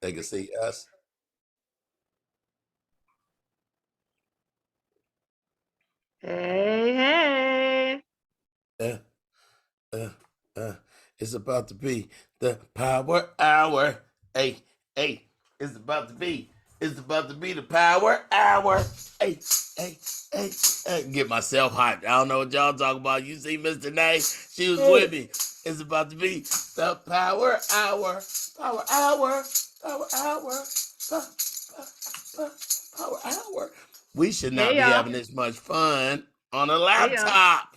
They can see us. Hey, hey. Uh, uh, uh. It's about to be the power hour. Hey, hey. It's about to be. It's about to be the power hour. Hey, hey, hey, hey. Get myself hyped. I don't know what y'all talking about. You see Mr. Nay? She was with Hey. me. It's about to be the power hour. Power hour. Power hour. Pa- Power hour. We should not Hey, be y'all. having this much fun on a Hey, y'all. laptop.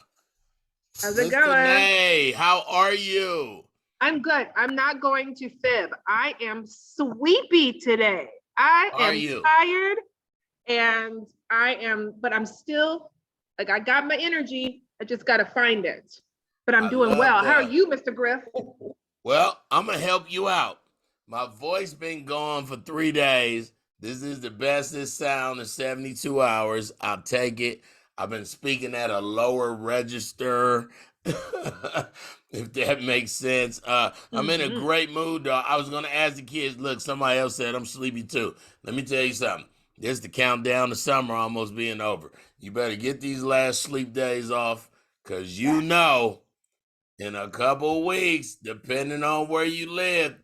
How's it Mr. going? Nay, how are you? I'm good. I'm not going to fib. I am sleepy today. I Are am you? tired and but I'm still like, I got my energy. I just got to find it. But I'm I doing love well. How are that. you, Mr. Griff? Well, I'm gonna help you out. My voice been gone for 3 days. This is the bestest sound in 72 hours. I'll take it. I've been speaking at a lower register, if that makes sense. I'm in a Mm-hmm. great mood, though. I was gonna ask the kids. Look, somebody else said I'm sleepy too. Let me tell you something. This is the countdown to summer almost being over. You better get these last sleep days off, cause you Yes. know in a couple of weeks, depending on where you live,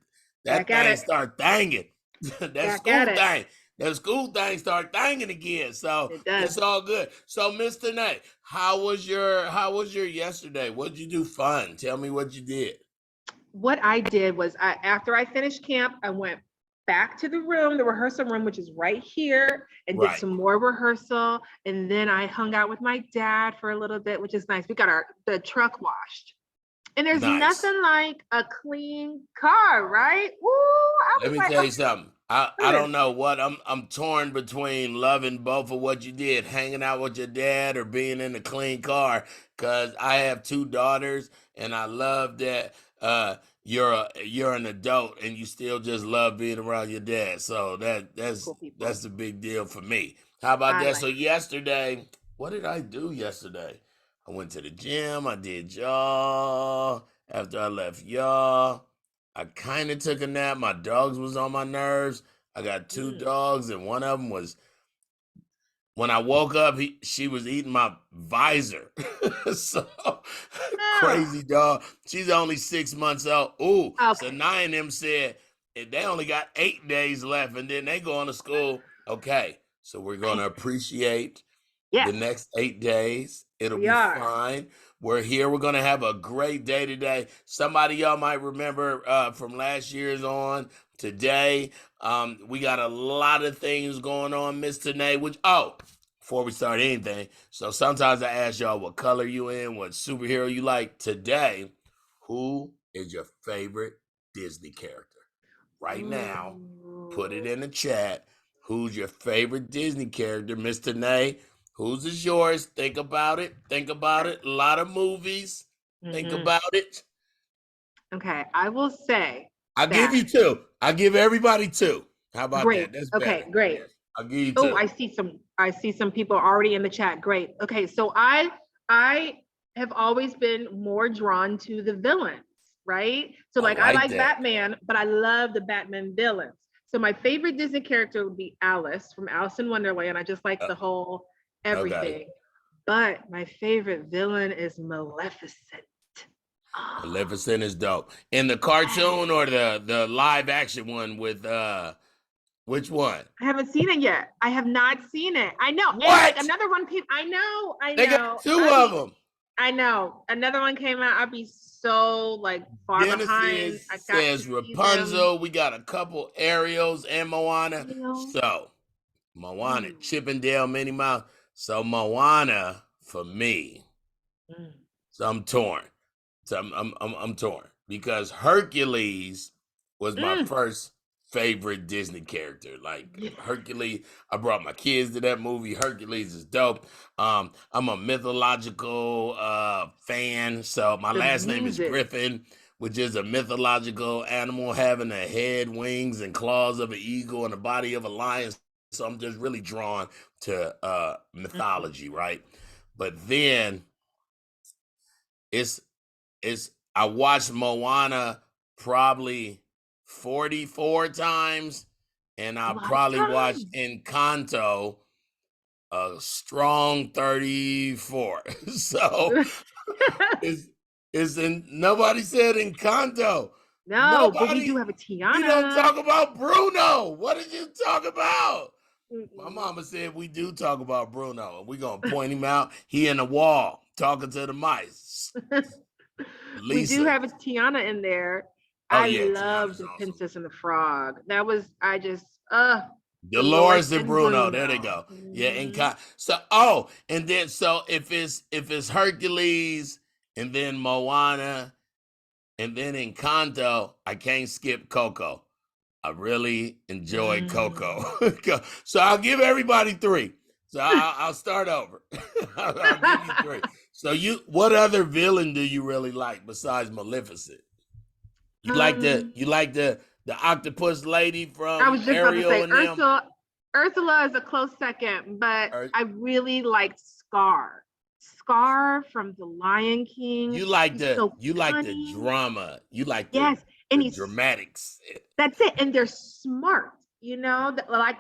that Back at thing it. start thanging. that Back at school it. thing, that school thing start thanging again. So It does. it's all good. So, Mr. Nate, how was your yesterday? What'd you do fun? Tell me what you did. What I did was, after I finished camp, I went back to the room, the rehearsal room, which is right here, and did Right. some more rehearsal. And then I hung out with my dad for a little bit, which is nice. We got the truck washed. And there's Nice. nothing like a clean car, right? Woo! I Let was me like, tell you something. I oh, don't know what I'm torn between loving both of what you did, hanging out with your dad or being in a clean car. Cause I have two daughters, and I love that you're an adult and you still just love being around your dad. So that's cool people. that's the big deal for me. How about I that? So like it. yesterday, what did I do yesterday? I went to the gym. I did y'all. After I left y'all, I kind of took a nap. My dogs was on my nerves. I got two Mm. dogs, and one of them was when I woke up. She was eating my visor. So Oh, crazy dog. She's only 6 months old. Ooh, so okay. nine of them said they only got 8 days left, and then they going to school. Okay, so we're gonna Nice. appreciate the Yes, next 8 days. It'll we be are. fine. We're here. We're gonna have a great day today. Somebody y'all might remember from last year's on today. We got a lot of things going on, Mr. Nay. Before we start anything, so sometimes I ask y'all what color you in, what superhero you like. Today, who is your favorite Disney character? Right now, put it Ooh. in the chat. Who's your favorite Disney character, Mr. Nay? Whose is yours? Think about it. Think about Okay. it. A lot of movies. Think Hmm. about it. Okay. I will say I'll give that. you two. I'll give everybody two. How about Great. that? That's Okay, better. great. Yes. I'll give you Oh, two. I see some people already in the chat. Great. Okay, so I have always been more drawn to the villains, right? So I like, I like like that. Batman, but I love the Batman villains. So my favorite Disney character would be Alice from Alice in Wonderland. I just like Uh, the whole okay. everything. But my favorite villain is Maleficent. Oh, Maleficent is dope. In the yes. cartoon or the live action one with which one? I haven't seen it yet. I have not seen it. I know. And like What? another one came. I know. I They got know. two of them. I know. Another one came out. I'd be so like far behind. Genesis I got to says see them. Rapunzel. We got a couple Ariels and Moana. Real. So Moana, Ooh. Chippendale, Minnie Mouse. So Moana for me. Mm. So I'm torn. So I'm torn because Hercules was my Mm. first favorite Disney character. Like Yes. Hercules, I brought my kids to that movie. Hercules is dope. I'm a mythological fan. So my The last name is music. Griffin, which is a mythological animal having a head, wings, and claws of an eagle and a body of a lion. So I'm just really drawn to Mm-hmm. mythology, right? But then it's it's I watched Moana probably 44 times, and A I lot of probably watched times. Encanto a strong 34. So is in nobody said Encanto. No, but we do Nobody. have a We don't Tiana. talk about Bruno. What did you talk about? My Mm-mm. mama said we do talk about Bruno. We're gonna point him out. He in the wall talking to the mice. We do Lisa. have a Tiana in there. Oh I yeah, loved Tiana's the awesome. Princess and the Frog. That was I just Dolores Dolores and and Bruno. There they Bruno. go. Yeah, so and then so if it's Hercules and then Moana and then Encanto, I can't skip Coco. I really enjoyed Coco. Mm. So I'll give everybody three. So I'll start over. I'll give you three. So what other villain do you really like besides Maleficent? um, You like the octopus lady I from was just about to Ariel say and them? Ursula is a close second, but Or I really liked Scar. Scar from The Lion King. He's so you like the cunning. drama. You like Yes, and the he's dramatics. that's it. And they're smart, like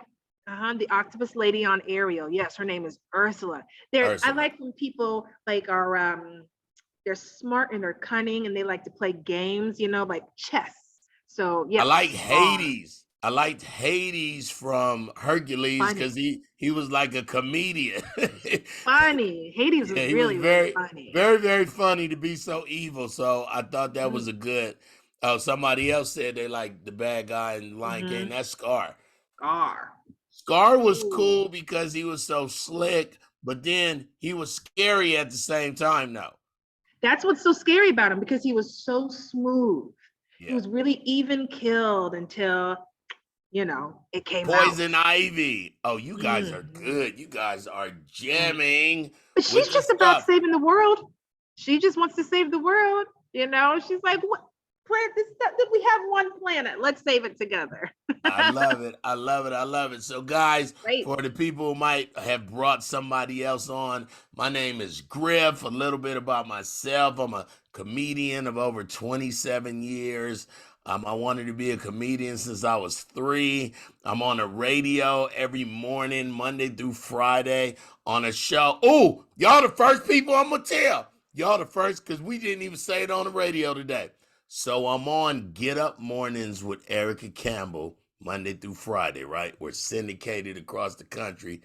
the octopus lady on Ariel. Yes, her name is Ursula. I Ursula. like when people like are they're smart and they're cunning and they like to play games, like chess. So I yes, like Scar. Hades. I liked Hades from Hercules because Funny. he was like a comedian. Funny. Hades was Yeah, he was really, really very, funny. very, very funny to be so evil. So I thought that was Mm-hmm. a good. Oh, somebody else said they like the bad guy in Lion King. Mm-hmm. That's Scar. Scar. Scar was Ooh. cool because he was so slick, but then he was scary at the same time. No, That's what's so scary about him because he was so smooth. He yeah. was really even killed until, it came out. Poison Ivy. Oh, you guys are Mhm. good. You guys are Yeah. jamming But with she's the just about stuff. saving the world. She just wants to save the world. She's like, what planet this stuff? Did we have one planet? Let's save it together. I love it. I love it. I love it. So, guys, Great. for the people who might have brought somebody else on, my name is Griff. A little bit about myself. I'm a comedian of over 27 years. I wanted to be a comedian since I was 3. I'm on the radio every morning, Monday through Friday, on a show. Oh, y'all the first people I'm going to tell. Y'all the first because we didn't even say it on the radio today. So I'm on Get Up Mornings with Erica Campbell Monday through Friday, right? We're syndicated across the country.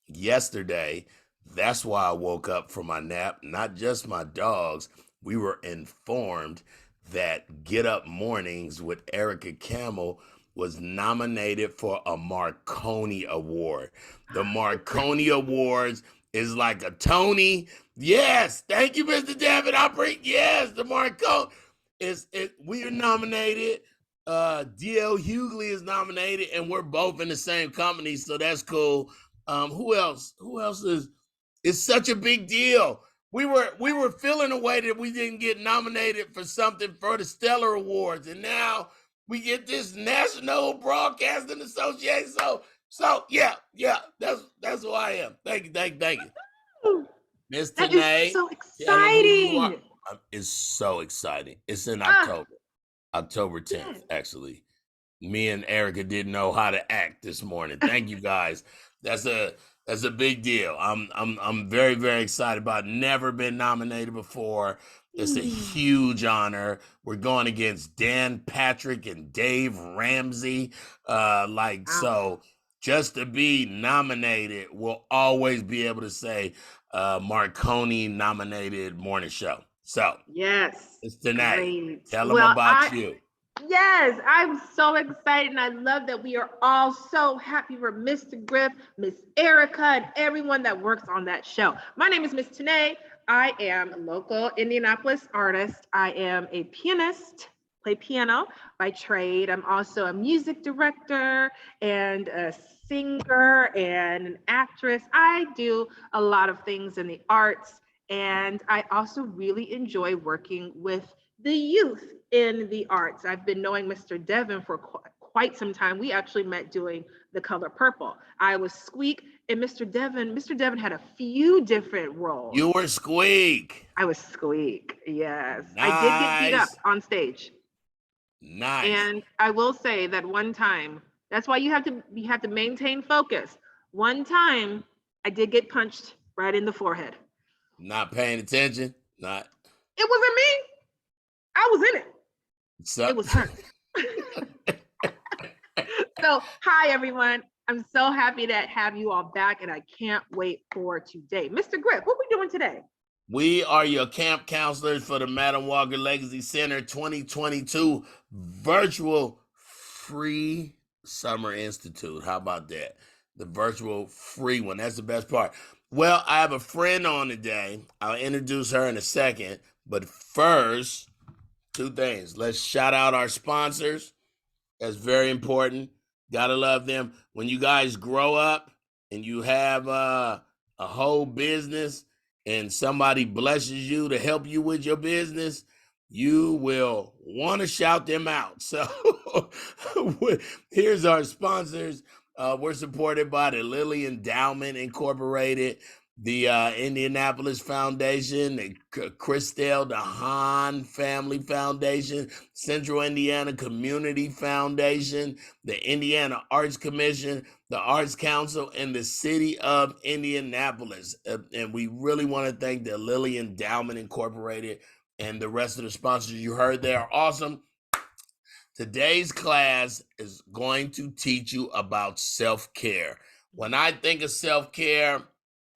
Yesterday, that's why I woke up from my nap, not just my dogs. We were informed that Get Up Mornings with Erica Campbell was nominated for a Marconi Award. The Marconi Awards is like a Tony. Yes, thank you, Mr. David. Yes, the Marconi we are nominated. DL Hughley is nominated, and we're both in the same company, so that's cool. Who else? Who else is? It's such a big deal. We were feeling a way that we didn't get nominated for something for the Stellar Awards, and now we get this National Broadcasting Association. So yeah, that's who I am. Thank you, thank you, Miss That is Tanae. so Tell them who you are. exciting. It's so exciting. It's in Ah, October. October yes. 10th, actually. Me and Erica didn't know how to act this morning. Thank you guys. That's a big deal. I'm very, very excited about it. Never been nominated before. It's a Mm. huge honor. We're going against Dan Patrick and Dave Ramsey. Wow. So just to be nominated, we'll always be able to say Marconi nominated morning show. So Yes. it's tonight. Great. Tell them Well, about you. yes, I'm so excited and I love that we are all so happy for Mr. Griff, Miss Erica, and everyone that works on that show. My name is Miss Tanae. I am a local Indianapolis artist. I am a pianist, play piano by trade. I'm also a music director and a singer and an actress. I do a lot of things in the arts. And I also really enjoy working with the youth in the arts. I've been knowing Mr. Devon for quite some time. We actually met doing The Color Purple. I was Squeak, and Mr. Devon had a few different roles. You were Squeak. I was Squeak, yes. I did get beat up Nice. on stage. Nice. And I will say that one time, that's why you have to maintain focus. One time I did get punched right in the forehead. Not paying attention. Not. It wasn't me. I was in it. So, It was her. So, hi everyone. I'm so happy to have you all back, and I can't wait for today. Mr. Griff, what are we doing today? we are your camp counselors for the Madam Walker Legacy Center 2022 virtual free summer institute. How about that? The virtual free one. That's the best part. Well, I have a friend on today. I'll introduce her in a second. But first, two things. Let's shout out our sponsors. That's very important. Gotta love them. When you guys grow up and you have a whole business and somebody blesses you to help you with your business, you will want to shout them out. So here's our sponsors. We're supported by the Lilly Endowment Incorporated, the Indianapolis Foundation, the Christelle DeHaan Family Foundation, Central Indiana Community Foundation, the Indiana Arts Commission, the Arts Council, and the City of Indianapolis. And we really want to thank the Lilly Endowment Incorporated and the rest of the sponsors you heard. They are awesome. Today's class is going to teach you about self-care. When I think of self-care,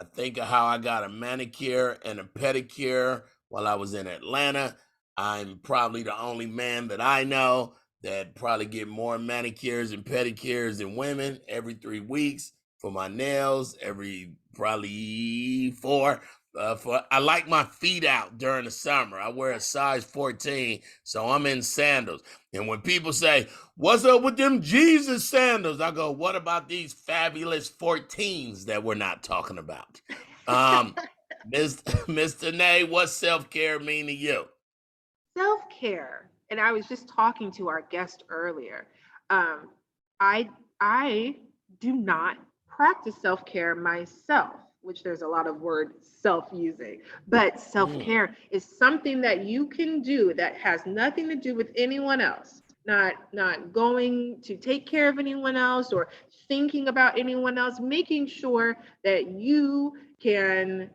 I think of how I got a manicure and a pedicure while I was in Atlanta. I'm probably the only man that I know that probably get more manicures and pedicures than women every 3 weeks for my nails, every probably 4. I like my feet out during the summer. I wear a size 14, so I'm in sandals. And when people say, "What's up with them Jesus sandals?" I go, "What about these fabulous 14s that we're not talking about?" Mr. Nay, what's self-care mean to you? Self-care. And I was just talking to our guest earlier. I do not practice self-care myself, which there's a lot of word self using, but self-care is something that you can do that has nothing to do with anyone else. Not going to take care of anyone else or thinking about anyone else, making sure that you can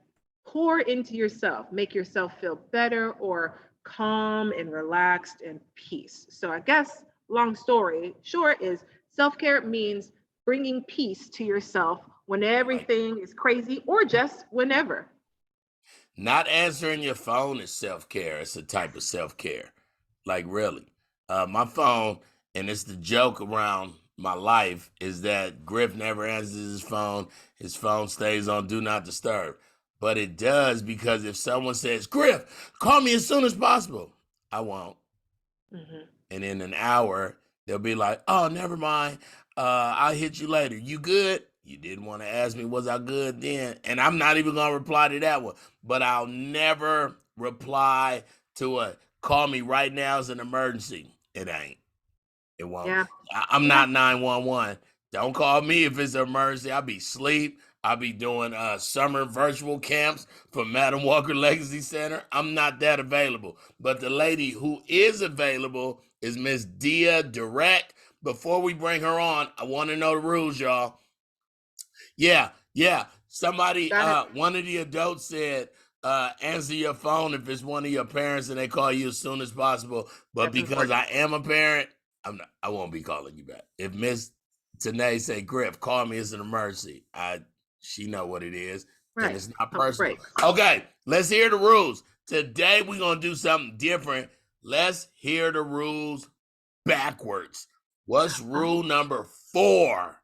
pour into yourself, make yourself feel better or calm and relaxed and peace. So I guess long story short is self-care means bringing peace to yourself when everything is crazy or just whenever. Not answering your phone is self-care. It's a type of self-care. Like, really. My phone, and it's the joke around my life, is that Griff never answers his phone. His phone stays on Do Not Disturb. But it does, because if someone says, "Griff, call me as soon as possible," I won't. Mm-hmm. And in an hour, they'll be like, "Oh, never mind. I'll hit you later. You good?" You didn't want to ask me, was I good then? And I'm not even going to reply to that one. But I'll never reply to a "call me right now as an emergency." It ain't. It won't. Yeah. I'm Yeah. not 911. Don't call me if it's an emergency. I'll be asleep. I'll be doing summer virtual camps for Madam Walker Legacy Center. I'm not that available. But the lady who is available is Miss Deya Direct. Before we bring her on, I want to know the rules, y'all. Yeah. Somebody, Got it. one of the adults said, answer your phone if it's one of your parents and they call you as soon as possible. But That's because important. I am a parent, I won't be calling you back. If Miss Tanae say, "Griff, call me, it's an emergency," she know what it is, and Right. it's not Pump the personal. brakes. Okay, let's hear the rules. Today we're gonna do something different. Let's hear the rules backwards. What's rule number 4?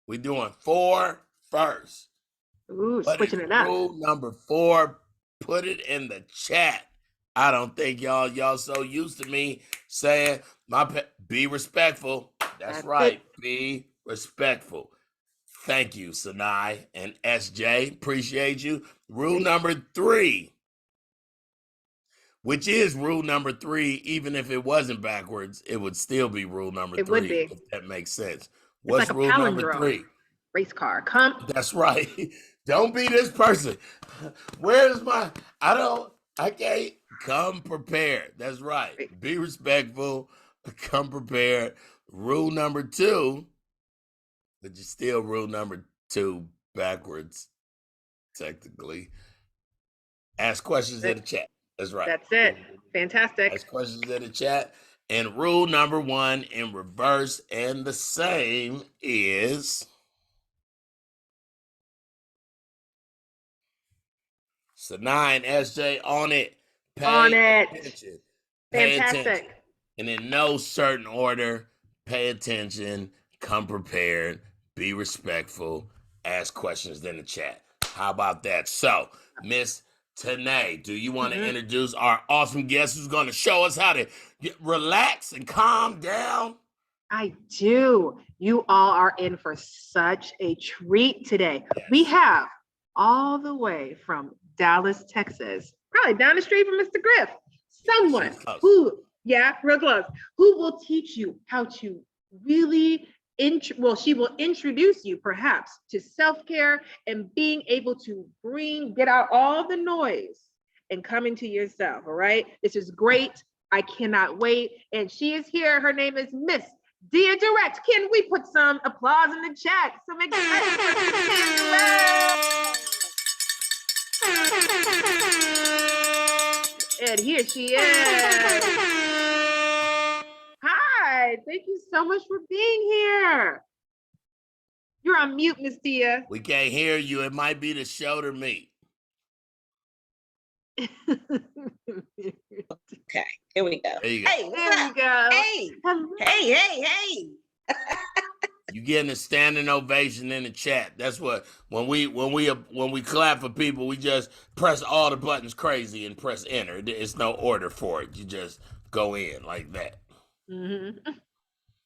We're doing 4 first. Ooh, What is switching it up. rule number 4? Put it in the chat. I don't think y'all so used to me saying be respectful. That's That's right. it. Be respectful. Thank you, Sanai and SJ. Appreciate you. Rule number 3, which is rule number 3, even if it wasn't backwards, it would still be rule number It would 3, be. if that makes sense. It's like What's a rule number palindrome 3? race car. Come. That's right. Don't be this person. Where's I can't come prepared. That's right. Be respectful. come prepared. Rule number 2, which is still rule number 2 backwards, technically. Ask questions in the chat. That's right. That's it. Fantastic. Ask questions in the chat. And rule number 1 in reverse and the same is so 9 SJ on it. On Pay it. attention. Pay attention. Fantastic. And in no certain order, pay attention, come prepared, be respectful, ask questions in the chat. How about that? So, Miss Tanae, do you want to introduce our awesome guest who's going to show us how to relax and calm down? I do. You all are in for such a treat today. Yes. We have all the way from Dallas, Texas, probably down the street from Mr. Griff, someone who, real close, who will teach you how to really, she will introduce you perhaps to self-care and being able to get out all the noise and come into yourself, all right? This is great. I cannot wait. And she is here. Her name is Miss Deya Direct. Can we put some applause in the chat? Some excitement for Deya Direct. And here she is. Hi, thank you so much for being here. You're on mute, Miss Deya. We can't hear you. It might be the shoulder meat. Okay, here we go. There you go. Hey, there we go. Hey. You getting a standing ovation in the chat. That's what when we clap for people, we just press all the buttons crazy and press enter. It's no order for it. You just go in like that. Mm-hmm.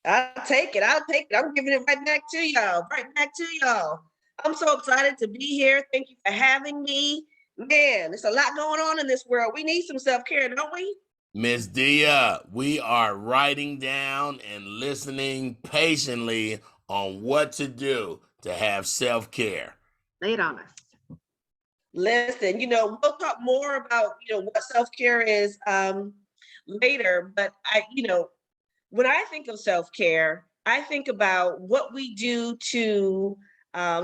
I'll take it. I'm giving it right back to y'all. I'm so excited to be here. Thank you for having me. Man, there's a lot going on in this world. We need some self-care, don't we? Miss Deya, we are writing down and listening patiently on what to do to have self-care. Lay it on us. Listen, we'll talk more about, what self-care is later, but when I think of self-care, I think about what we do to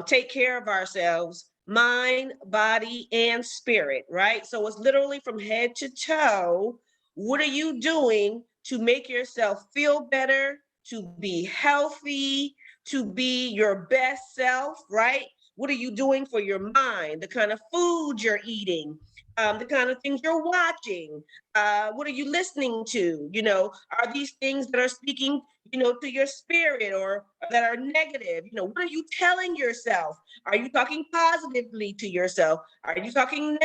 take care of ourselves, mind, body, and spirit, right? So it's literally from head to toe. What are you doing to make yourself feel better, to be healthy, to be your best self, right? What are you doing for your mind, the kind of food you're eating, the kind of things you're watching? What are you listening to? Are these things that are speaking, to your spirit or that are negative? What are you telling yourself? Are you talking positively to yourself? Are you talking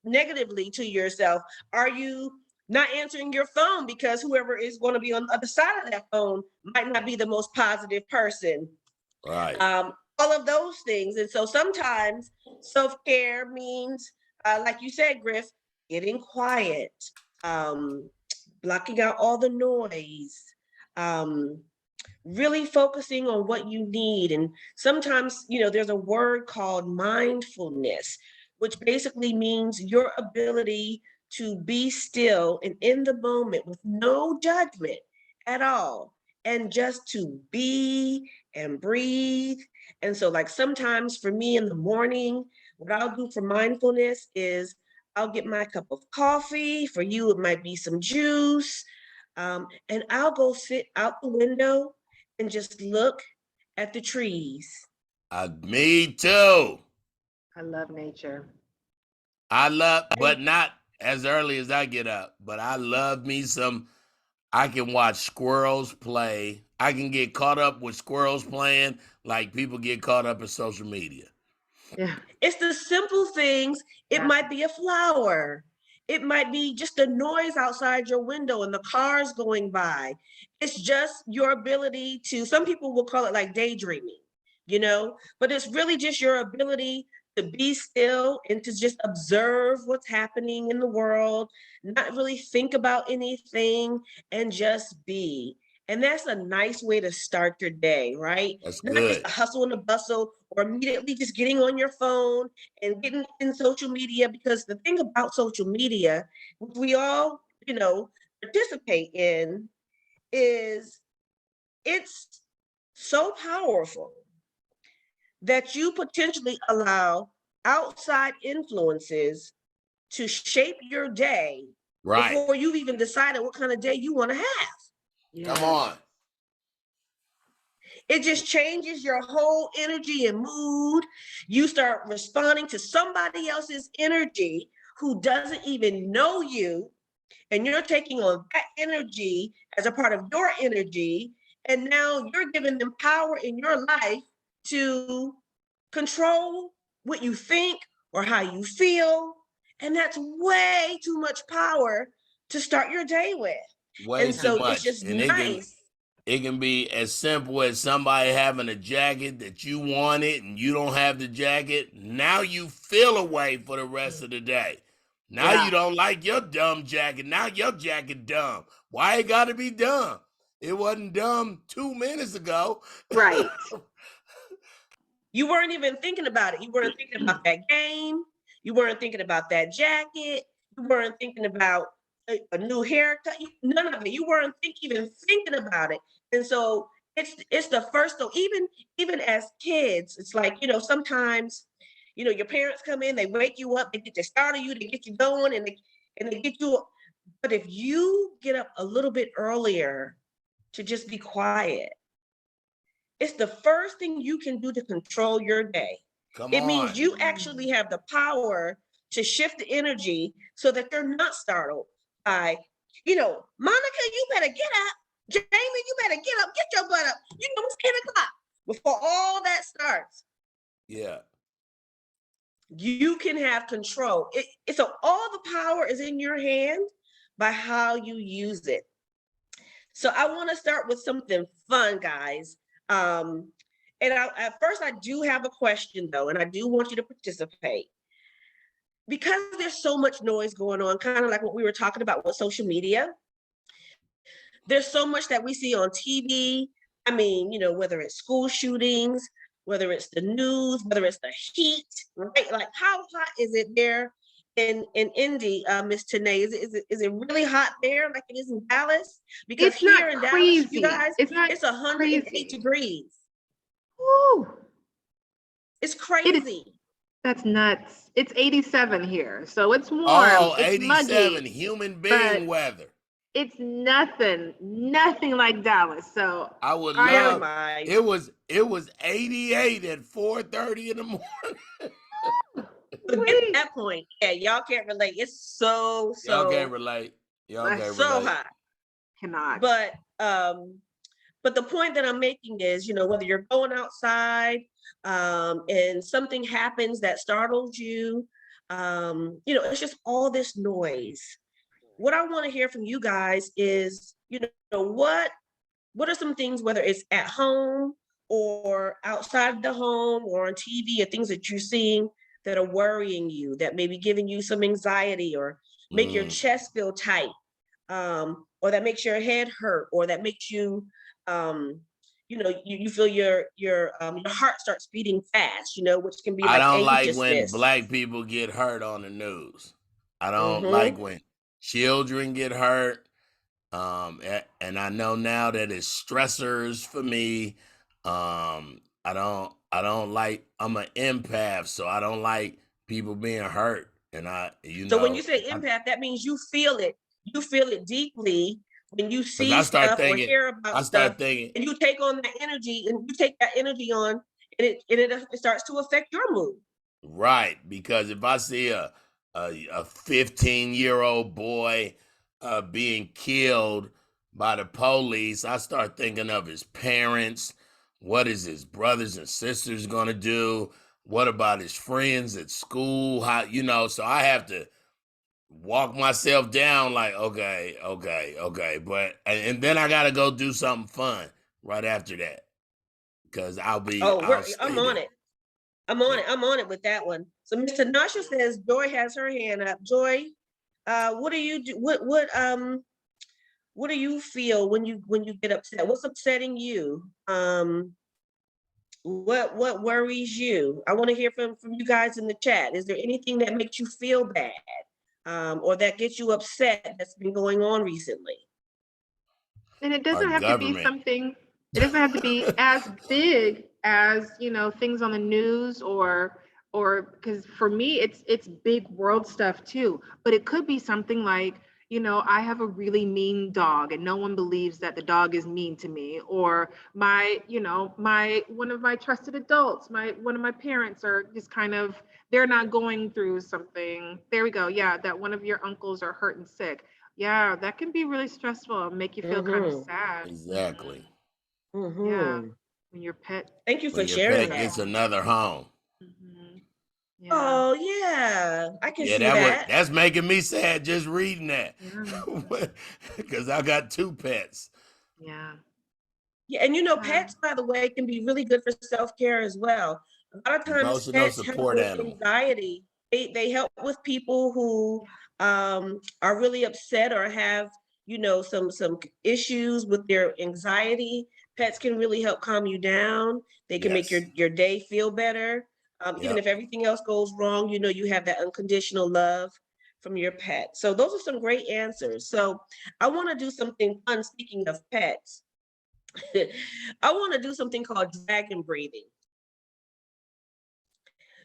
negatively to yourself? Are you not answering your phone because whoever is going to be on the other side of that phone might not be the most positive person? Right. All of those things. And so sometimes self-care means, like you said, Griff, getting quiet, blocking out all the noise, really focusing on what you need. And sometimes, there's a word called mindfulness, which basically means your ability to be still and in the moment with no judgment at all, and just to be and breathe. And so like sometimes for me in the morning, what I'll do for mindfulness is I'll get my cup of coffee. For you, it might be some juice. And I'll go sit out the window and just look at the trees. Me too. I love nature. But not as early as I get up, but I love me some. I can watch squirrels play. I can get caught up with squirrels playing like people get caught up in social media. Yeah. It's the simple things. It might be a flower. It might be just the noise outside your window and the cars going by. It's just your ability to, some people will call it like daydreaming, but it's really just your ability to be still and to just observe what's happening in the world, not really think about anything and just be. And that's a nice way to start your day, right? That's not good. just a hustle and a bustle or immediately just getting on your phone and getting in social media, because the thing about social media, which we all, participate in, is it's so powerful that you potentially allow outside influences to shape your day Right. before you've even decided what kind of day you want to have. Come on. It just changes your whole energy and mood. You start responding to somebody else's energy who doesn't even know you, and you're taking on that energy as a part of your energy. And now you're giving them power in your life to control what you think or how you feel. And that's way too much power to start your day with. Way And too so it's much. just And nice. it can be as simple as somebody having a jacket that you wanted and you don't have the jacket. Now you feel away for the rest of the day. Now Yeah. you don't like your dumb jacket. Now your jacket dumb. Why it gotta be dumb? It wasn't dumb 2 minutes ago. Right. You weren't even thinking about it. You weren't thinking about that game. You weren't thinking about that jacket. You weren't thinking about a new haircut. None of it. You weren't even thinking about it. And so it's the first though. Even as kids, it's like, sometimes, your parents come in, they wake you up, they get the start of you, they get you going, and they get you. But if you get up a little bit earlier to just be quiet, it's the first thing you can do to control your day. Come It on. means you actually have the power to shift the energy so that they're not startled by, Monica, you better get up. Jamie, you better get up, get your butt up. It's 10 o'clock. Before all that starts, Yeah. you can have control. So all the power is in your hand by how you use it. So I want to start with something fun, guys. And at first, I do have a question, though, and I do want you to participate. Because there's so much noise going on, kind of like what we were talking about with social media. There's so much that we see on TV. I mean, whether it's school shootings, whether it's the news, whether it's the heat, right? Like, how hot is it there in Indy, Miss Tanae? Is it really hot there like it is in Dallas? Because It's not here in Dallas, you crazy. guys, It's not it's 108 crazy. degrees. Woo. It's It is. crazy. That's nuts. It's 87 here, so it's warm. Oh, It's 87 muggy, human but being weather. it's nothing like Dallas. So I would I Oh love am. my. it was 88 at 4:30 in the morning. But get to Wait. that point, yeah, y'all can't relate. It's so Y'all can't relate. Y'all can't so relate. hot. Cannot. But the point that I'm making is, whether you're going outside, and something happens that startles you, it's just all this noise. What I want to hear from you guys is, what are some things, whether it's at home or outside the home or on TV, or things that you're seeing that are worrying you, that may be giving you some anxiety or make your chest feel tight, or that makes your head hurt, or that makes you, you feel your heart starts beating fast, which can be I like don't like when anxiousness. black people get hurt on the news. I don't like Mm-hmm. when children get hurt. And I know now that it's stressors for me. I don't like, I'm an empath, so I don't like people being hurt. And So when you say empath, that means you feel it. You feel it deeply when you because see stuff or hear about I stuff, start thinking, and you take on that energy, and you take that energy on, and it starts to affect your mood. right, because if I see a 15-year-old boy being killed by the police, I start thinking of his parents. What is his brothers and sisters gonna do? What about his friends at school? How, so I have to walk myself down like, okay. But and then I gotta go do something fun right after that. Because Oh, I'll I'm stay on there. it. I'm on Yeah. it. I'm on it with that one. So Mr. Nasha says Joy has her hand up. Joy, what do you do? What do you feel when you get upset? What's upsetting you? What worries you? I want to hear from you guys in the chat. Is there anything that makes you feel bad, or that gets you upset that's been going on recently? And it our doesn't have to be government. something, it doesn't have to be as big as, things on the news or because for me it's big world stuff too. But it could be something like, I have a really mean dog and no one believes that the dog is mean to me. Or my one of my trusted adults, one of my parents are just kind of, they're not going through something. There we go. Yeah, that one of your uncles are hurt and sick. Yeah, that can be really stressful and make you feel kind of Mm-hmm. sad. Exactly. Yeah, Mm-hmm. when your pet. Thank you for When your sharing pet that. gets another home. Yeah. Oh yeah, I can Yeah, see that. that's making me sad just reading that. Yeah. Because I got two pets. Yeah. Yeah, and Yeah. pets, by the way, can be really good for self-care as well. A lot of times Emotional pets help support with animal. anxiety. They help with people who are really upset or have, some issues with their anxiety. Pets can really help calm you down. They can make Yes. your day feel better. Even Yep. if everything else goes wrong, you have that unconditional love from your pet. So those are some great answers. So I want to do something fun, speaking of pets. I want to do something called dragon breathing.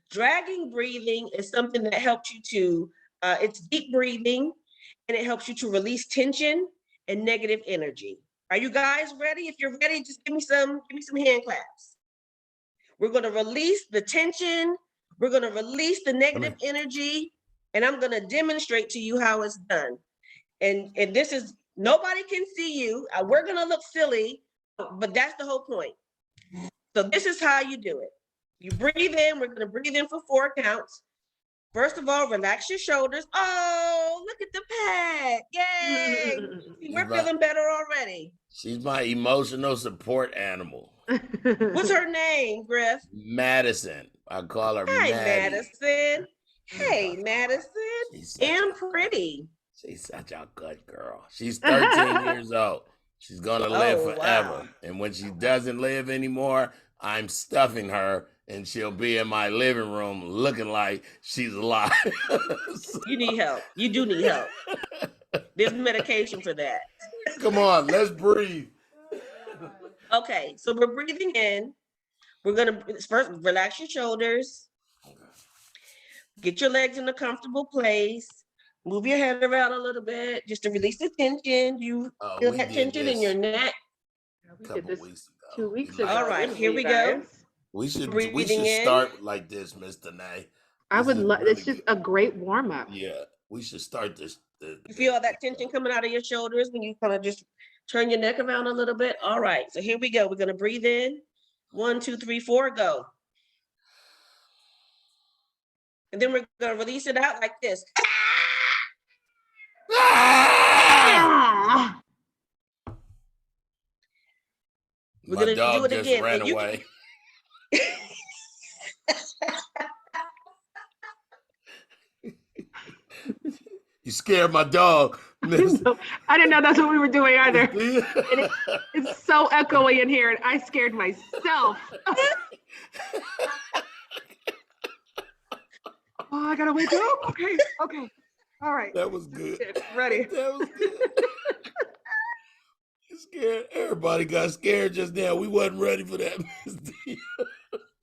Dragon breathing is something that helps you to, it's deep breathing and it helps you to release tension and negative energy. Are you guys ready? If you're ready, just give me some hand claps. We're going to release the tension. We're going to release the Come negative here. energy, and I'm going to demonstrate to you how it's done. And this is, nobody can see you. We're going to look silly, but that's the whole point. So this is how you do it. You breathe in. We're going to breathe in for 4 counts. First of all, relax your shoulders. Oh, look at the pet. Yay. See, we're feeling better already. She's my emotional support animal. What's her name, Griff? Madison. I call her Hi, Maddie. Madison. Hey, Madison. And pretty. She's such a good girl. She's 13 years old. She's gonna live Oh, forever. wow. And when she doesn't live anymore, I'm stuffing her and she'll be in my living room looking like she's alive. You need help. You do need help. There's medication for that. Come on, let's breathe. Okay, so we're breathing in. We're gonna first relax your shoulders. Get your legs in a comfortable place. Move your head around a little bit just to release the tension. You feel We that did tension in your this neck. We a did couple this weeks ago. 2 weeks You might ago. All right, do it. here You we go. guys. We Breathing should in. start like this, Mr. Nay. I would love. Really It's just good. a great warm up. Yeah, we should start this. You feel all that tension coming out of your shoulders when you kind of just turn your neck around a little bit. All right, so here we go. We're gonna breathe in. 1, 2, 3, 4, go. And then we're gonna release it out like this. Ah! We're My gonna dog do it just again. ran And you away. You scared my dog. I didn't know that's what we were doing either. It's so echoey in here, and I scared myself. Oh, I gotta wake up. Okay. All right. That was good. Ready. That was good. You scared. Everybody got scared just now. We wasn't ready for that. You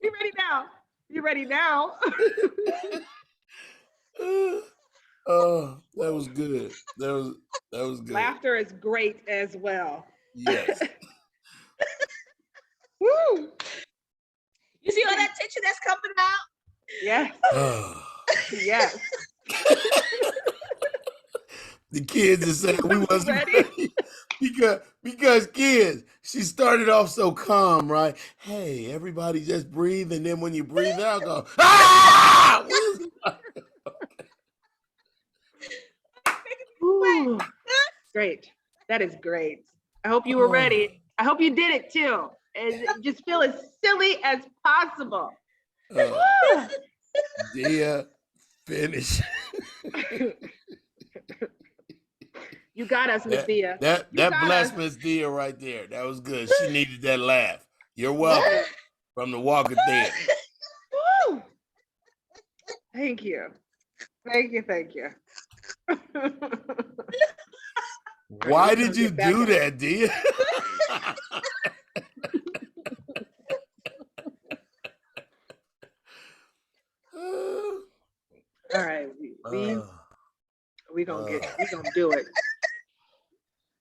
ready now? You ready now? Oh, that was good. That was good. Laughter is great as well. Yes. Woo! You see all that tension that's coming out? Yes. Yes. The kids are saying we wasn't ready. Because kids, she started off so calm, right? Hey, everybody just breathe, and then when you breathe out, go, ah! Ooh, great. That is great. I hope you were ready. I hope you did it too. And just feel as silly as possible. Deya, finish. You got us, Miss Deya. That blessed Miss Deya right there. That was good. She needed that laugh. You're welcome from the Walker Theater. Woo! Thank you. Why did you do that, Deya? All right, we gonna do it.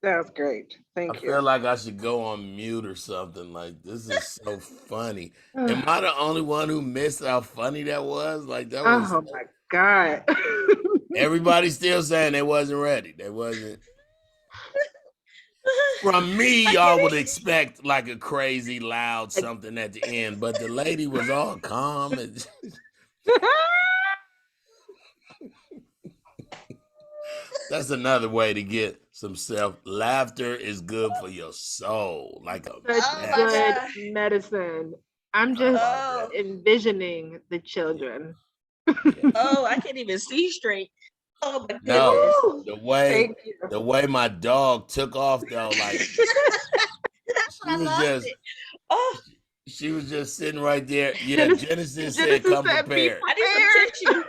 That's great. I Thank you. feel like I should go on mute or something. Like, this is so funny. Am I the only one who missed how funny that was? Like, that was. Oh my God. Everybody's still saying they wasn't ready. They wasn't. From me, y'all would expect like a crazy loud something at the end, but the lady was all calm. And that's another way to get some laughter is good for your soul, like a good medicine. I'm just envisioning the children. Oh, I can't even see straight. Oh my No, goodness. the way my dog took off though, like she was just sitting right there. Yeah, Genesis said, "Come prepared." I need some tissue.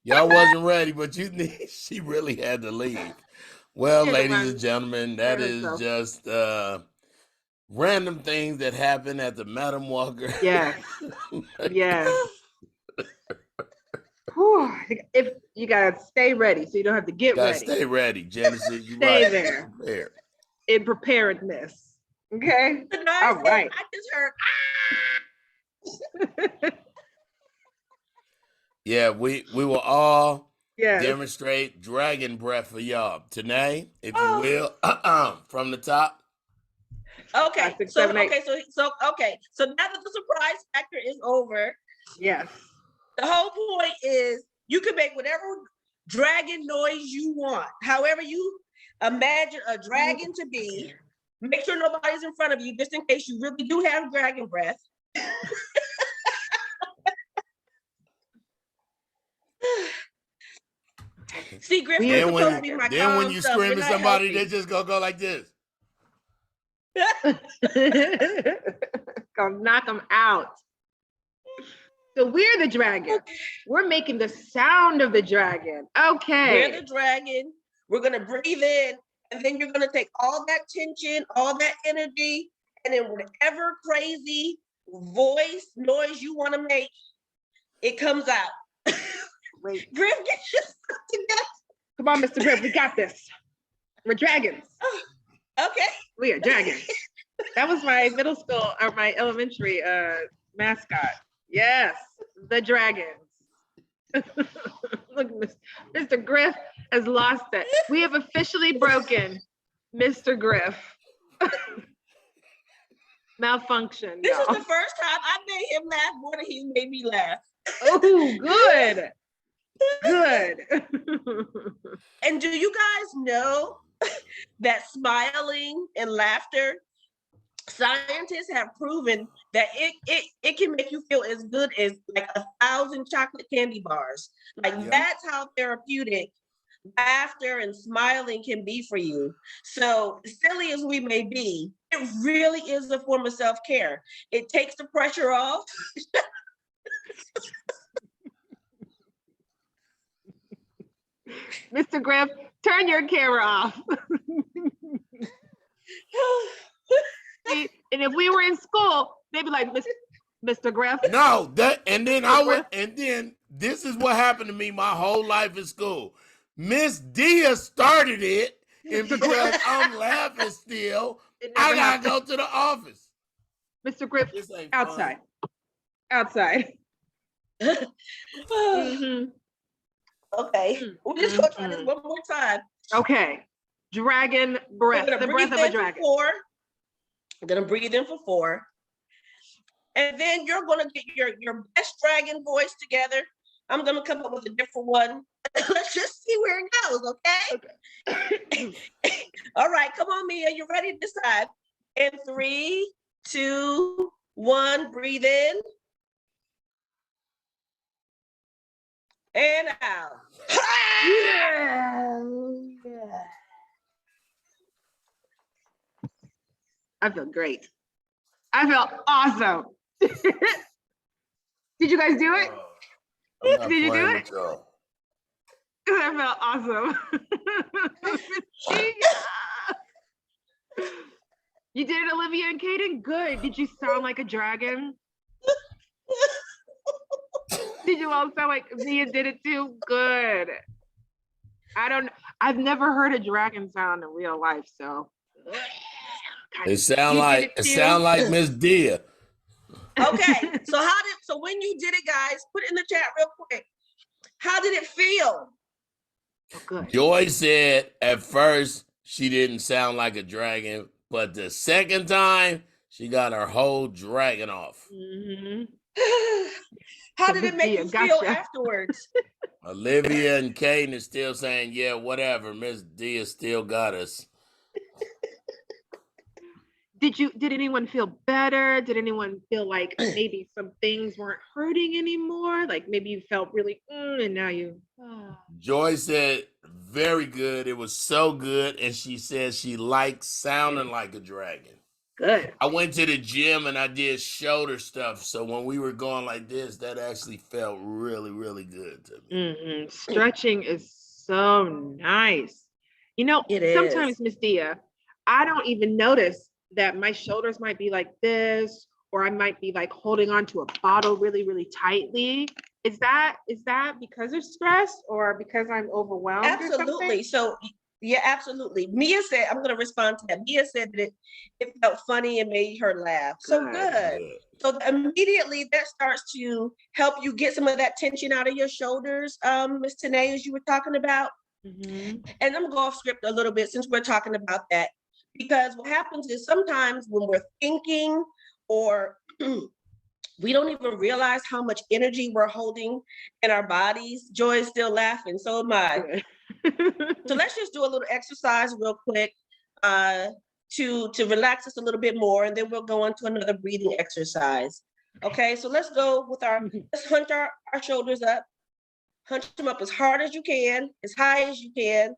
Y'all wasn't ready, but she really had to leave. Well, ladies and gentlemen, that is just random things that happen at the Madam Walker. Yes. Yes. If you gotta stay ready, so you don't have to get ready. Stay ready, Genesis. You stay there. Prepared. In preparedness. Okay. All right. I just heard. Yeah, we will all demonstrate dragon breath for y'all today, if you will. From the top. Okay. 5, 6, 7, 8. So now that the surprise factor is over. Yes. The whole point is you can make whatever dragon noise you want. However you imagine a dragon to be. Make sure nobody's in front of you, just in case you really do have dragon breath. See, Griffin, then when you scream at somebody, they just go like this. Gonna knock them out. So we're the dragon. We're making the sound of the dragon. Okay. We're the dragon. We're gonna breathe in, and then you're gonna take all that tension, all that energy, and then whatever crazy voice noise you want to make, it comes out. Wait. Griff, get yourself together. Come on, Mr. Griff, we got this. We're dragons. Okay. We are dragons. That was my middle school or my elementary mascot. Yes, the dragons. Look, Mr. Griff has lost it. We have officially broken Mr. Griff. Malfunction. This is the first time I made him laugh more than he made me laugh. Oh, good. Good. And do you guys know that smiling and laughter, scientists have proven that it can make you feel as good as like 1,000 chocolate candy bars. Like that's how therapeutic laughter and smiling can be for you. So silly as we may be, it really is a form of self-care. It takes the pressure off. Mr. Griff, turn your camera off. And if we were in school, they'd be like, Mr. Griff. No, and then this is what happened to me my whole life in school. Miss Deya started it, and because I'm laughing still, I gotta go to the office. Mr. Griff, outside. Outside. Mm-hmm. Okay, we're just gonna try this one more time. Okay, dragon breath, the breath of a dragon. I'm gonna breathe in for 4. And then you're gonna get your best dragon voice together. I'm gonna come up with a different one. Let's just see where it goes, okay? All right, come on, Mia, you ready this time? In 3, 2, 1, breathe in. And out. Yeah. I feel great. I feel awesome. Did you guys do it? Did you do it? That felt awesome. You did it, Olivia and Kaden? Good. Did you sound like a dragon? Did you all sound like Mia did it too? Good. I've never heard a dragon sound in real life, so. It sound You did like it it too? sound like Miss Deya. Okay, so when you did it, guys, put it in the chat real quick. How did it feel? Oh, good. Joy said at first she didn't sound like a dragon, but the second time she got her whole dragon off. Mm-hmm. How So did Miss it make Deya, you feel gotcha. afterwards? Olivia and Caden is still saying, yeah, whatever. Miss Deya still got us. Did anyone feel better? Did anyone feel like maybe some things weren't hurting anymore? Like maybe you felt really, and now you. Joy said, very good. It was so good. And she said she likes sounding like a dragon. Good. I went to the gym and I did shoulder stuff. So when we were going like this, that actually felt really, really good to me. Mm-hmm. Stretching is so nice. You know, It is. sometimes, Miss Deya, I don't even notice that my shoulders might be like this, or I might be like holding on to a bottle really, really tightly. Is that because of stress or because I'm overwhelmed? Absolutely. So yeah, absolutely. Mia said, I'm going to respond to that. Mia said that it felt funny and made her laugh. So good. So immediately that starts to help you get some of that tension out of your shoulders, Ms. Tanae, as you were talking about. Mm-hmm. And I'm going to go off script a little bit since we're talking about that. Because what happens is sometimes when we're thinking or we don't even realize how much energy we're holding in our bodies. Joy is still laughing, so am I. So let's just do a little exercise real quick to relax us a little bit more, and then we'll go on to another breathing exercise. Okay, so let's go with let's hunch our shoulders up. Hunch them up as hard as you can, as high as you can,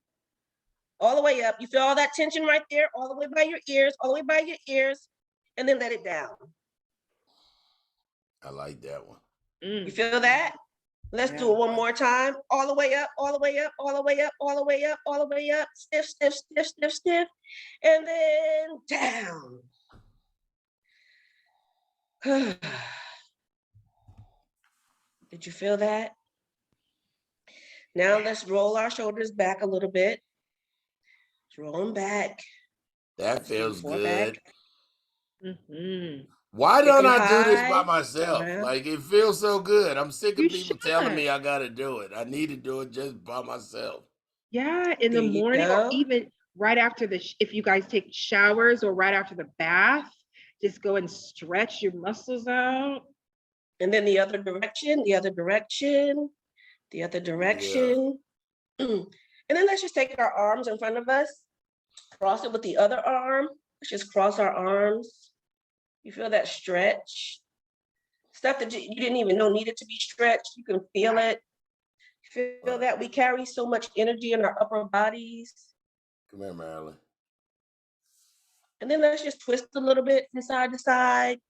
all the way up. You feel all that tension right there, all the way by your ears, all the way by your ears, and then let it down. I like that one. You feel that? Let's do it one more time. All the way up, all the way up, all the way up, all the way up, all the way up. Stiff, stiff, stiff, stiff, stiff. And then down. Did you feel that? Now let's roll our shoulders back a little bit. Roll them back. That feels good. Mm-hmm. Why don't I do this by myself? Like, it feels so good. I'm sick of people telling me I got to do it. I need to do it just by myself. Yeah, in the morning or even right after if you guys take showers or right after the bath, just go and stretch your muscles out. And then the other direction, the other direction, the other direction. Yeah. And then let's just take our arms in front of us, cross it with the other arm. Let's just cross our arms. You feel that stretch? Stuff that you didn't even know needed to be stretched. You can feel it. Feel that we carry so much energy in our upper bodies. Come here, Marilyn. And then let's just twist a little bit from side to side.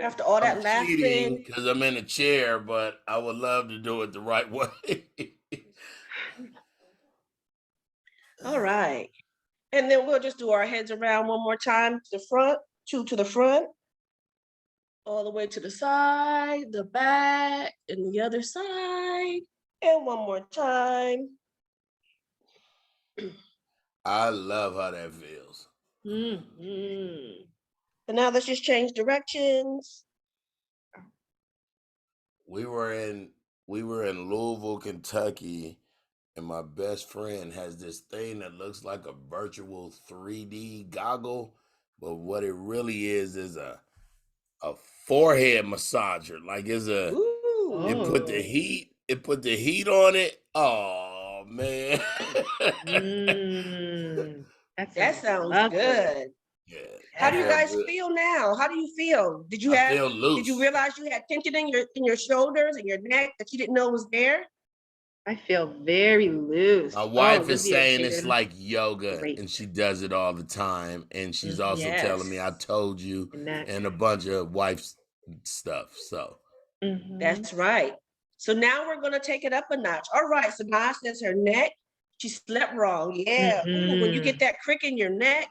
After all that laughing. Because I'm in a chair, but I would love to do it the right way. All right. And then we'll just do our heads around one more time to the front, two to the front, all the way to the side, the back, and the other side. And one more time. I love how that feels. Mm-hmm. And now let's just change directions. We were in Louisville, Kentucky, and my best friend has this thing that looks like a virtual 3D goggle, but what it really is a forehead massager. Like it put the heat on it. Oh man. That sounds good. Yeah. How do you guys feel now? How do you feel? Did you feel loose. Did you realize you had tension in your shoulders and your neck that you didn't know was there? I feel very loose. My wife is saying it's like yoga, and she does it all the time. And she's also telling me I told you and a bunch of wife's stuff. So that's right. So now we're going to take it up a notch. All right. So now says her neck, she slept wrong. Yeah. Ooh, when you get that crick in your neck,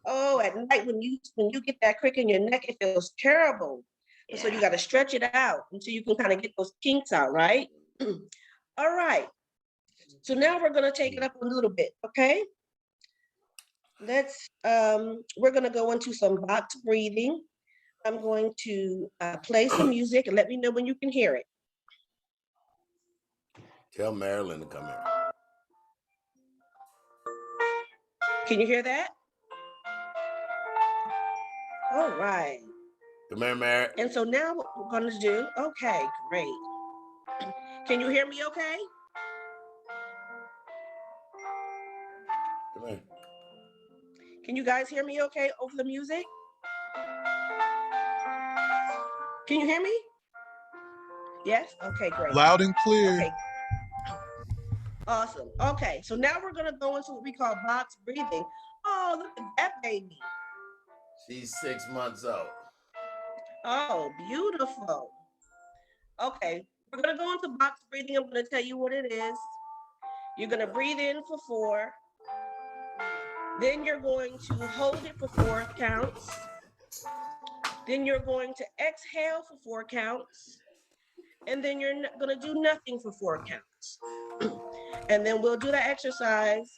oh, at night when you get that crick in your neck, it feels terrible. And so you got to stretch it out until you can kind of get those kinks out, right? All right. So now we're going to take it up a little bit, okay? We're going to go into some box breathing. I'm going to play some music and let me know when you can hear it. Tell Marilyn to come here. Can you hear that? All right. Come here, Mary. And so now what we're going to do, okay, great. Can you hear me okay? Come here. Can you guys hear me okay over the music? Can you hear me? Yes? Okay, great. Loud and clear. Okay. Awesome. Okay, so now we're going to go into what we call box breathing. Oh, look at that baby. She's 6 months old. Oh, beautiful. Okay, we're going to go into box breathing. I'm going to tell you what it is. You're going to breathe in for 4. Then you're going to hold it for 4 counts. Then you're going to exhale for 4 counts. And then you're going to do nothing for 4 counts. And then we'll do that exercise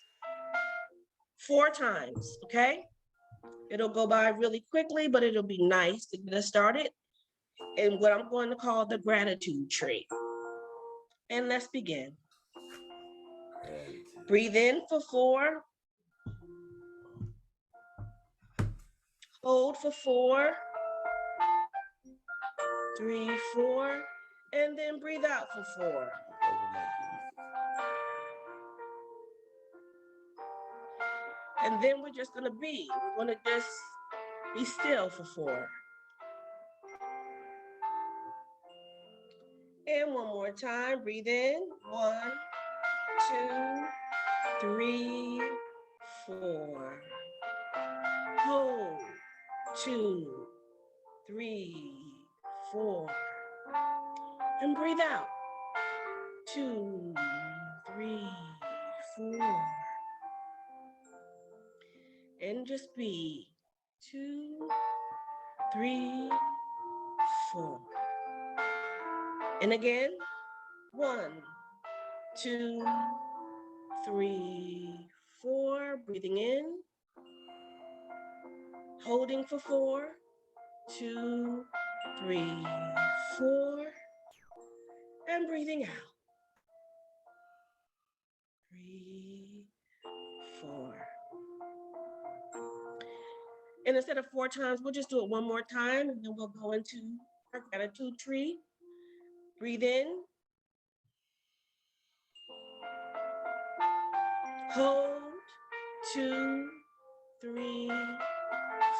4 times, okay? It'll go by really quickly, but it'll be nice to get us started in what I'm going to call the gratitude tree. And let's begin. Breathe in for 4. Hold for 4. 3, 4. And then breathe out for 4. And then we're just going to we're going to just be still for 4. And one more time, breathe in. 1, 2, 3, 4. Hold. 2, 3, 4. And breathe out. 2, 3, 4. And just be 2, 3, 4. And again, 1, 2, 3, 4. Breathing in. Holding for 4. 2, 3, 4. And breathing out. 3, 4. And instead of 4 times, we'll just do it one more time, and then we'll go into our gratitude tree. Breathe in. Hold. 2, 3,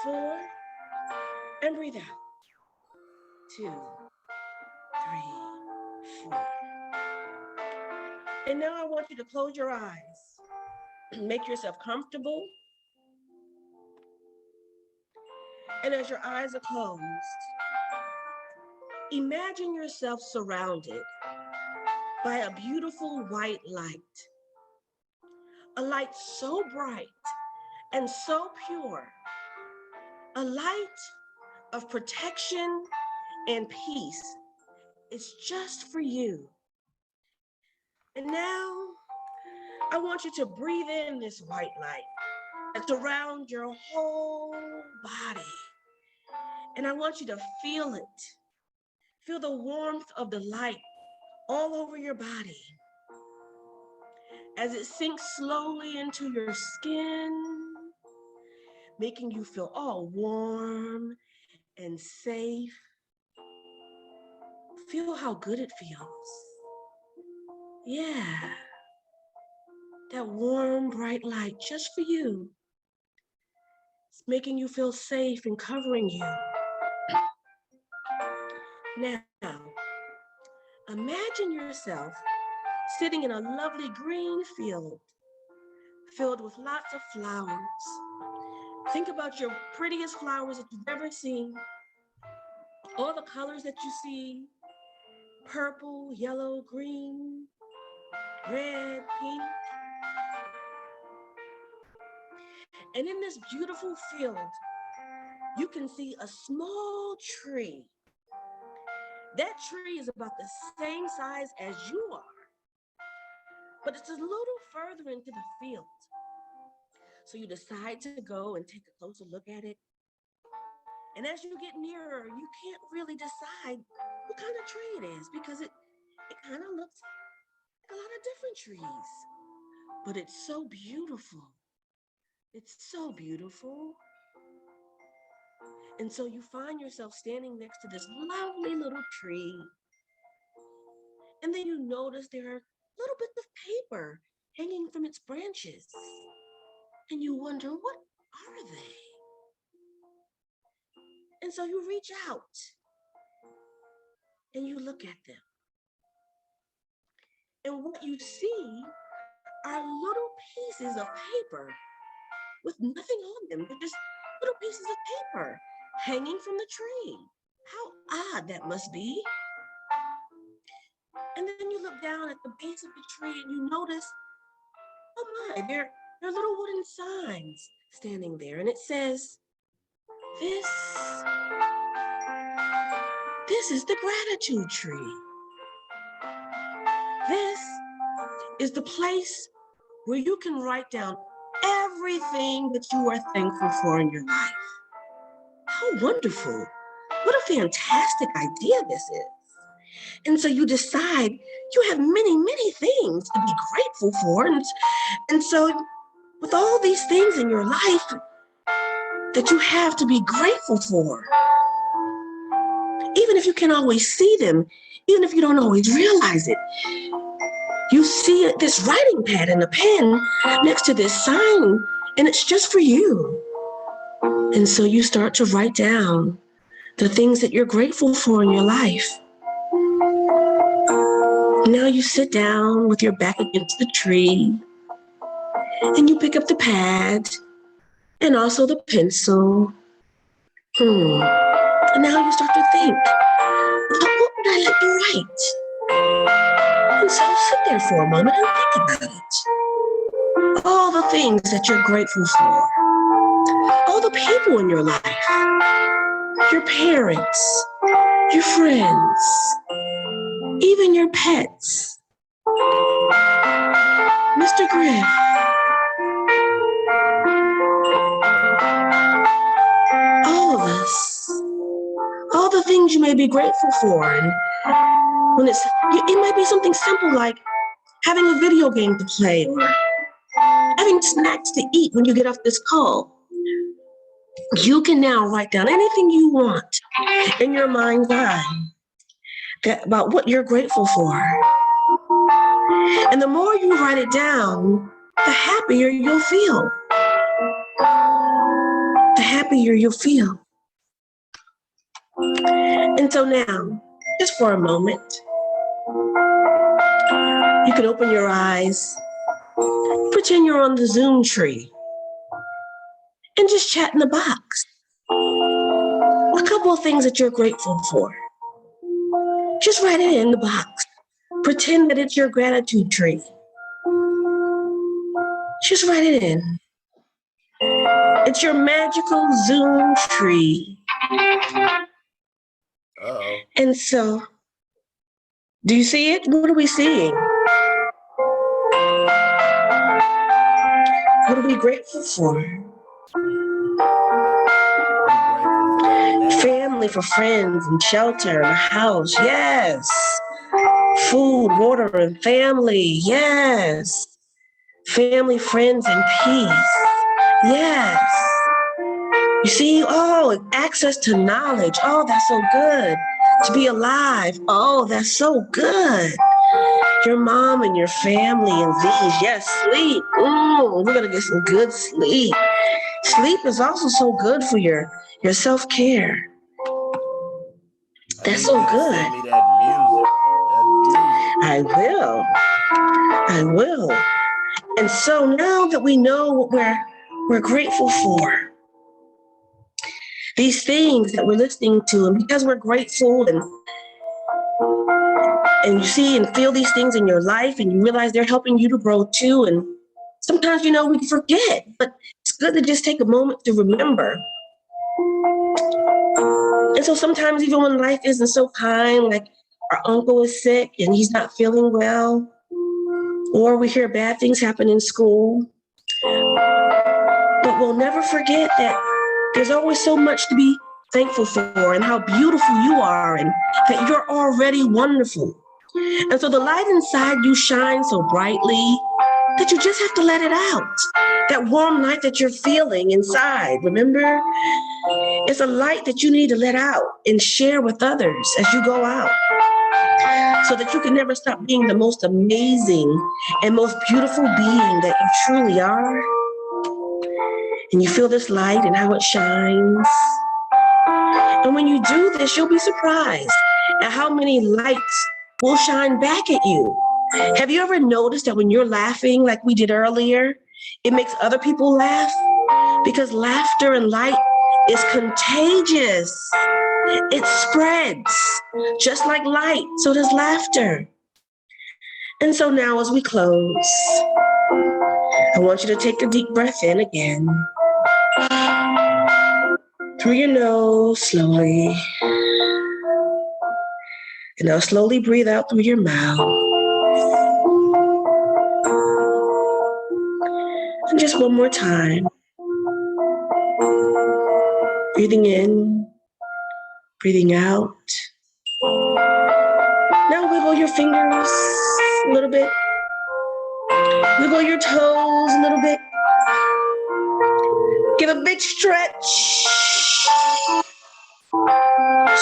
4. And breathe out. 2, 3, 4. And now I want you to close your eyes. Make yourself comfortable. And as your eyes are closed, imagine yourself surrounded by a beautiful white light. A light so bright and so pure. A light of protection and peace. It's just for you. And now I want you to breathe in this white light and surround your whole body. And I want you to feel it. Feel the warmth of the light all over your body as it sinks slowly into your skin, making you feel all warm and safe. Feel how good it feels. Yeah, that warm, bright light just for you. It's making you feel safe and covering you. Now, imagine yourself sitting in a lovely green field filled with lots of flowers. Think about your prettiest flowers that you've ever seen, all the colors that you see, purple, yellow, green, red, pink. And in this beautiful field, you can see a small tree. That tree is about the same size as you are, but it's a little further into the field. So you decide to go and take a closer look at it. And as you get nearer, you can't really decide what kind of tree it is because it kind of looks like a lot of different trees. But it's so beautiful. It's so beautiful. And so you find yourself standing next to this lovely little tree. And then you notice there are little bits of paper hanging from its branches. And you wonder, what are they? And so you reach out and you look at them. And what you see are little pieces of paper with nothing on them. They're just little pieces of paper hanging from the tree. How odd that must be. And then you look down at the base of the tree and you notice, oh my, there are little wooden signs standing there. And it says, this is the gratitude tree. This is the place where you can write down everything that you are thankful for in your life. How wonderful. What a fantastic idea this is. And so you decide you have many, many things to be grateful for. And so with all these things in your life that you have to be grateful for, even if you can't always see them, even if you don't always realize it, you see this writing pad and a pen next to this sign, and it's just for you. And so you start to write down the things that you're grateful for in your life. Now you sit down with your back against the tree, and you pick up the pad and also the pencil. And now you start to think, what would I like to write? And so sit there for a moment and think about it. All the things that you're grateful for. All the people in your life. Your parents, your friends, even your pets. Mr. Griff, all of us, all the things you may be grateful for. And when it might be something simple like having a video game to play or having snacks to eat when you get off this call. You can now write down anything you want in your mind's eye about what you're grateful for. And the more you write it down, the happier you'll feel. The happier you'll feel. And so now, just for a moment, you can open your eyes, pretend you're on the Zoom tree, and just chat in the box. A couple of things that you're grateful for. Just write it in the box. Pretend that it's your gratitude tree. Just write it in. It's your magical Zoom tree. Uh-oh. And so, do you see it? What are we seeing? What are we grateful for? Family, for friends, and shelter, and a house. Yes. Food, water, and family. Yes. Family, friends, and peace. Yes. You see, access to knowledge. Oh, that's so good. To be alive. Oh, that's so good. Your mom and your family and these. Yes, sleep. We're going to get some good sleep. Sleep is also so good for your self-care. That's so good. Send me that music. I will. And so now that we know what we're grateful for, these things that we're listening to, and because we're grateful and and you see and feel these things in your life, and you realize they're helping you to grow too. And sometimes, we forget, but it's good to just take a moment to remember. And so sometimes, even when life isn't so kind, like our uncle is sick and he's not feeling well, or we hear bad things happen in school, but we'll never forget that there's always so much to be thankful for, and how beautiful you are, and that you're already wonderful. And so the light inside you shines so brightly that you just have to let it out. That warm light that you're feeling inside, remember? It's a light that you need to let out and share with others as you go out, so that you can never stop being the most amazing and most beautiful being that you truly are. And you feel this light and how it shines. And when you do this, you'll be surprised at how many lights will shine back at you. Have you ever noticed that when you're laughing like we did earlier, it makes other people laugh? Because laughter and light is contagious. It spreads just like light, so does laughter. And so now as we close, I want you to take a deep breath in again. Through your nose, slowly. And now slowly breathe out through your mouth. And just one more time. Breathing in, breathing out. Now wiggle your fingers a little bit. Wiggle your toes a little bit. Give a big stretch.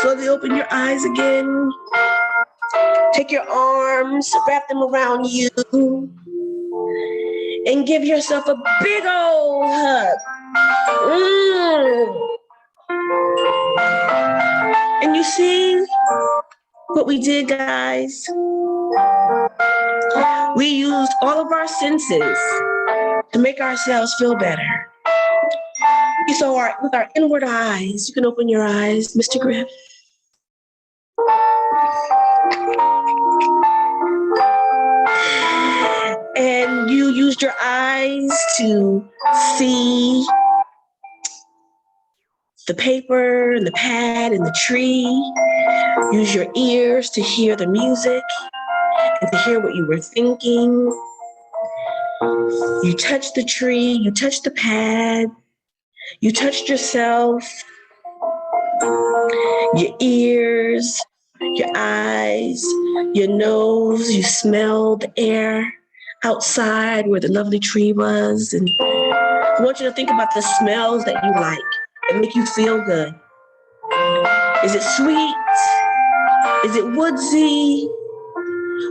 Slowly open your eyes again. Take your arms, wrap them around you, and give yourself a big old hug. And you see what we did, guys? We used all of our senses to make ourselves feel better. So with our inward eyes, you can open your eyes, Mr. Griff. And you used your eyes to see the paper and the pad and the tree. Use your ears to hear the music and to hear what you were thinking. You touched the tree, you touched the pad, you touched yourself, your ears, your eyes, your nose. You smelled the air outside where the lovely tree was. And I want you to think about the smells that you like that make you feel good. Is it sweet? Is it woodsy?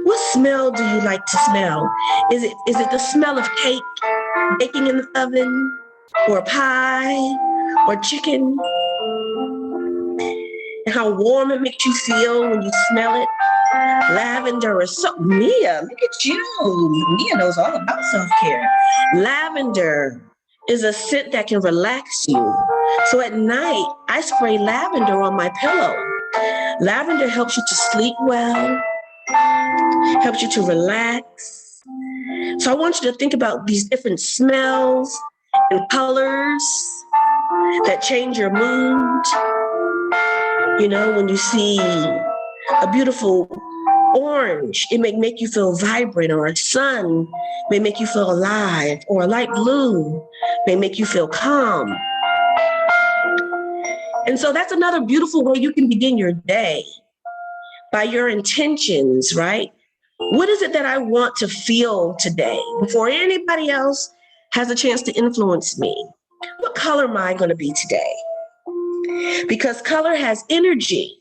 What smell do you like to smell? Is it the smell of cake baking in the oven, or pie, or chicken? And how warm it makes you feel when you smell it. Lavender is so... Mia, look at you. Mia knows all about self-care. Lavender is a scent that can relax you. So at night, I spray lavender on my pillow. Lavender helps you to sleep well, helps you to relax. So I want you to think about these different smells and colors that change your mood. When you see a beautiful orange, it may make you feel vibrant, or a sun may make you feel alive, or a light blue may make you feel calm. And so that's another beautiful way you can begin your day, by your intentions, right? What is it that I want to feel today before anybody else has a chance to influence me? What color am I going to be today? Because color has energy.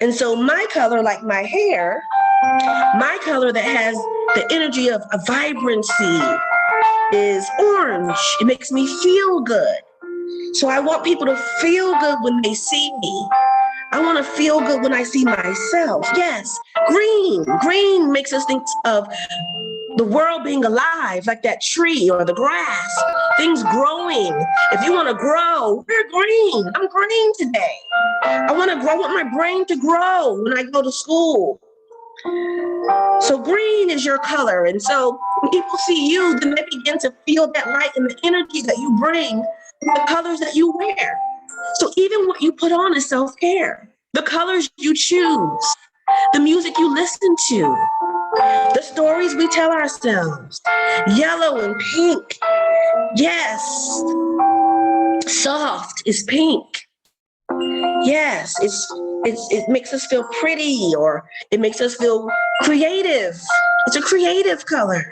And so my color, like my hair, my color that has the energy of a vibrancy is orange. It makes me feel good. So I want people to feel good when they see me. I want to feel good when I see myself. Yes, green. Green makes us think of the world being alive, like that tree or the grass, things growing. If you want to grow, we're green. I'm green today. I want to grow. I want my brain to grow when I go to school. So green is your color. And so when people see you, then they begin to feel that light and the energy that you bring, the colors that you wear. So even what you put on is self-care. The colors you choose, the music you listen to, the stories we tell ourselves. Yellow and pink. Yes. Soft is pink. Yes, it makes us feel pretty, or it makes us feel creative. It's a creative color.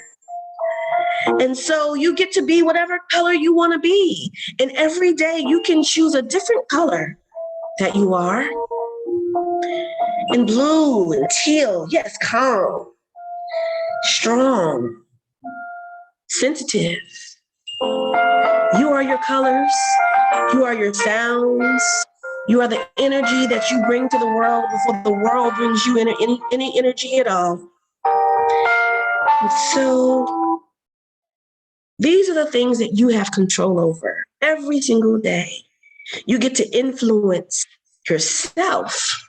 And so you get to be whatever color you want to be. And every day you can choose a different color that you are. And blue and teal, yes, calm, strong, sensitive. You are your colors. You are your sounds. You are the energy that you bring to the world before the world brings you any energy at all. And so these are the things that you have control over every single day. You get to influence yourself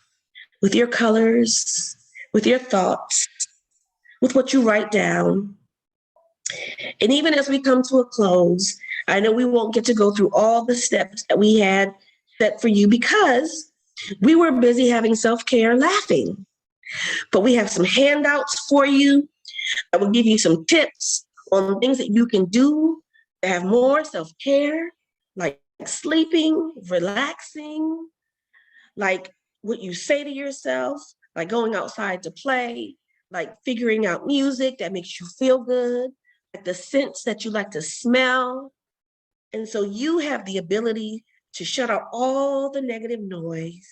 with your colors, with your thoughts, with what you write down. And even as we come to a close, I know we won't get to go through all the steps that we had set for you because we were busy having self-care laughing. But we have some handouts for you. I will give you some tips on things that you can do to have more self-care, like sleeping, relaxing, like what you say to yourself, like going outside to play, like figuring out music that makes you feel good, like the scents that you like to smell. And so you have the ability to shut out all the negative noise,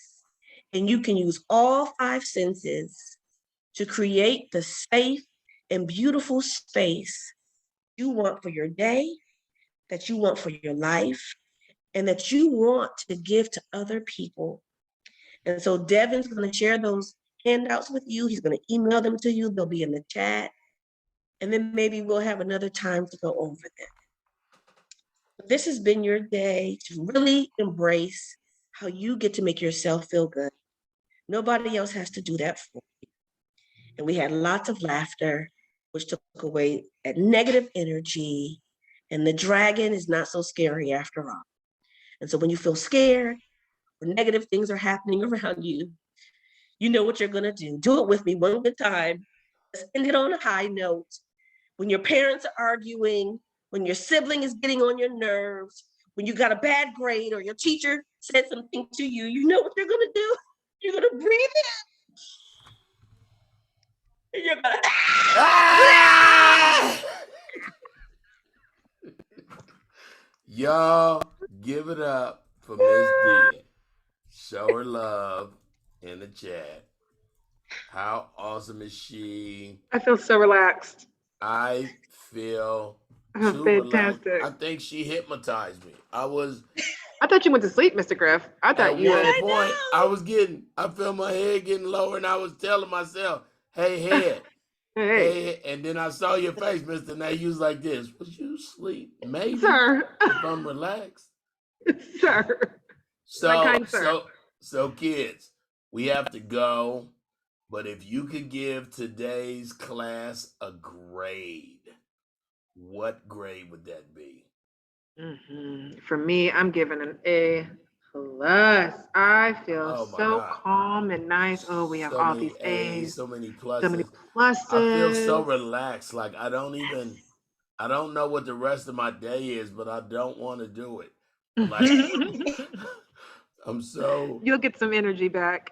and you can use all 5 senses to create the safe and beautiful space you want for your day, that you want for your life, and that you want to give to other people. And so Devin's going to share those handouts with you. He's going to email them to you. They'll be in the chat. And then maybe we'll have another time to go over them. This has been your day to really embrace how you get to make yourself feel good. Nobody else has to do that for you. And we had lots of laughter, which took away that negative energy. And the dragon is not so scary after all. And so when you feel scared or negative things are happening around you, you know what you're going to do. Do it with me one good time. Let's end it on a high note. When your parents are arguing, when your sibling is getting on your nerves, when you got a bad grade or your teacher said something to you, you know what you're going to do? You're going to breathe in. And you're going to... Ah! Y'all, give it up for Miss Deya. Show her love in the chat. How awesome is she? I feel so relaxed. I feel Oh, too relaxed. fantastic. I think she hypnotized me. I thought you went to sleep, Mr. Griff. I thought At you one had. point, I felt my head getting lower, and I was telling myself, "Hey, head, Hey, hey," and then I saw your face, Mr. Nay. You was like this. Was you asleep? Maybe sir. if I'm relaxed. Sir. My So, kind sir. so, so, kids, we have to go. But if you could give today's class a grade, what grade would that be? For me, I'm giving an A plus. I feel Oh my so God. calm and nice. Oh, we have So all many these A's, A's, so many so many pluses. I feel so pluses. relaxed. Like I don't know what the rest of my day is, but I don't want to do it. Like I'm so You'll get some energy back.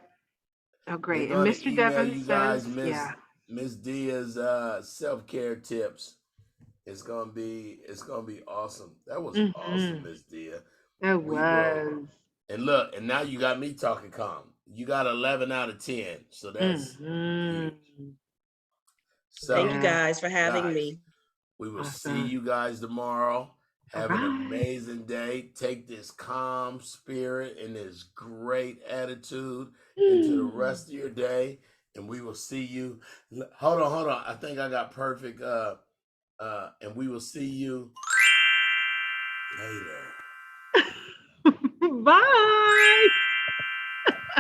Oh, they're great. And gonna Mr. email Devon you says, guys yeah. Miss Dia's self-care tips. It's gonna be awesome. That was awesome, Mm-hmm. Miss Dia. It We will was. and look, and now you got me talking calm. You got 11 out of 10, so that's huge. Mm-hmm. Thank you So, Yeah. guys for having guys, me. we will see Awesome. you guys tomorrow. All Have an right. amazing day. Take this calm spirit and this great attitude into the Mm. rest of your day, and we will see you. Hold on. I think I got perfect. And we will see you later. Bye.